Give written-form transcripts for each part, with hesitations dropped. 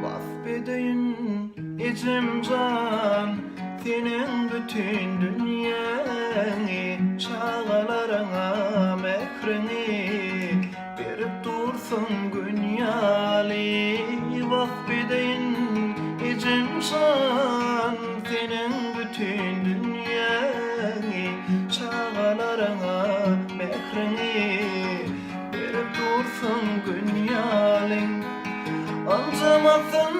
Vasfedeyin içim can, senin bütün dünyanı, çağalarına mehrini berip dursun günyali. Vasfedeyin içim can, senin bütün dünyanı, çağalarına mehrini berip dursun günyali. Anlamasın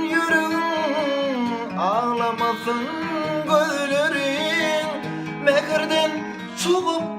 yüreğin, ağlamasın gözlerin, mehirden soğup